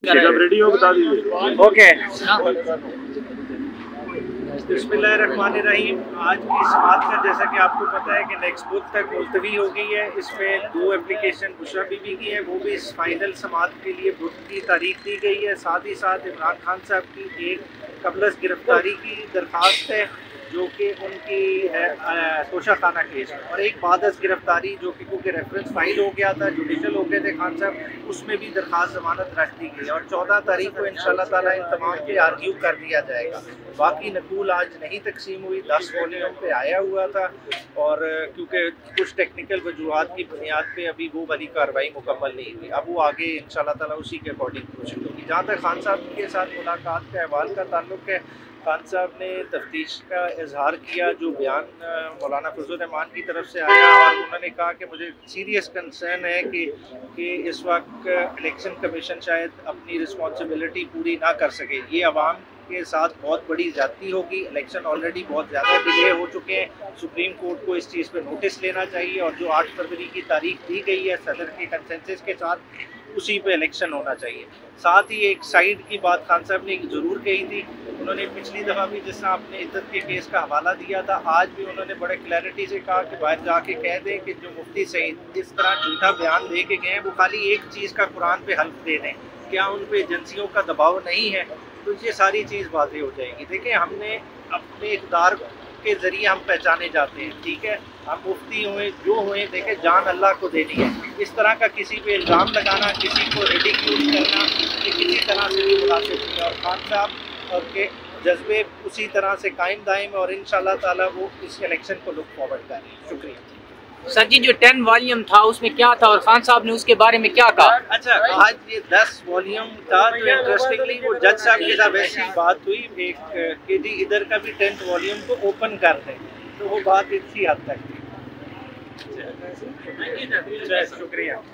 जब रेडी हो बता दीजिए। ओके। बिस्मिल्लाहिर्रहमानिर्रहीम। आज की समात का जैसा कि आपको पता है कि नेक्स्ट बुक तक मुलतवी हो गई है। इसमें 2 एप्लीकेशन बुशरा बीबी की है, वो भी इस फाइनल समात के लिए बुक की तारीख दी गई है। साथ ही साथ इमरान खान साहब की एक कबलस गिरफ्तारी की दरख्वास्त है जो कि उनकी तोशा खाना केस में, और एक बादस गिरफ्तारी जो कि क्योंकि रेफरेंस फाइल हो गया था, जुडिशल हो गए थे खान साहब, उसमें भी दरख्वास्त ज़मानत रख दी गई और 14 तारीख को इंशाल्लाह ताला इन तमाम पे आर्ग्यू कर दिया जाएगा। बाकी नकूल आज नहीं तकसीम हुई, 10 वॉल्यूम पे आया हुआ था और क्योंकि कुछ टेक्निकल वजूहात की बुनियाद पे अभी वो वाली कार्रवाई मुकम्मल नहीं हुई। अब वो आगे इंशाल्लाह ताला उसी के अकॉर्डिंग कोशिश होगी। जहाँ तक खान साहब के साथ मुलाकात का अहवाल का ताल्लुक है, खान साहब ने तफ्तीश का इजहार किया जो बयान मौलाना फजल रहमान की तरफ से आया, और उन्होंने कहा कि मुझे सीरियस कंसर्न है कि इस वक्त इलेक्शन कमीशन शायद अपनी रिस्पॉन्सिबिलिटी पूरी ना कर सके। ये अवाम के साथ बहुत बड़ी ज़्यादती होगी। इलेक्शन ऑलरेडी बहुत ज़्यादा डिले हो चुके हैं। सुप्रीम कोर्ट को इस चीज़ पे नोटिस लेना चाहिए और जो 8 फरवरी की तारीख दी गई है सदर के कंसेंसस के साथ, उसी पे इलेक्शन होना चाहिए। साथ ही एक साइड की बात खान साहब ने ज़रूर कही थी, उन्होंने पिछली दफ़ा भी जिस तरह आपने इद्दत के केस का हवाला दिया था, आज भी उन्होंने बड़े क्लैरिटी से कहा कि बाहर जाके कह दें कि जो मुफ्ती सईद इस तरह झूठा बयान दे के गए हैं वो खाली एक चीज़ का कुरान पे हल्फ दे दें, क्या उन पे एजेंसियों का दबाव नहीं है, तो ये सारी चीज़ वाज़ेह हो जाएगी। देखिए, हमने अपने इक़्तिदार के ज़रिए हम पहचाने जाते हैं, ठीक है, हम मुफ्ती हुए जो हुए, देखें जान अल्लाह को देनी है। इस तरह का किसी पे इल्ज़ाम लगाना, किसी को रिडिक्यूल करना, ये किसी तरह से भी मुनासिब नहीं है। और खान साहब और के जज्बे उसी तरह से कायम दायम और इंशाल्लाह ताला वो इस इलेक्शन को लुक फॉरवर्ड कर रहे हैं। शुक्रिया सर जी, जो 10 वॉल्यूम था उसमें क्या था और खान साहब ने उसके बारे में क्या कहा? अच्छा, आज ये 10 वॉल्यूम था, तो इंटरेस्टिंगली वो जज साहब के साथ वैसी बात हुई एक कि जी इधर का भी 10th वॉल्यूम को ओपन कर दें, तो वो बात इसी हद तक थी। शुक्रिया।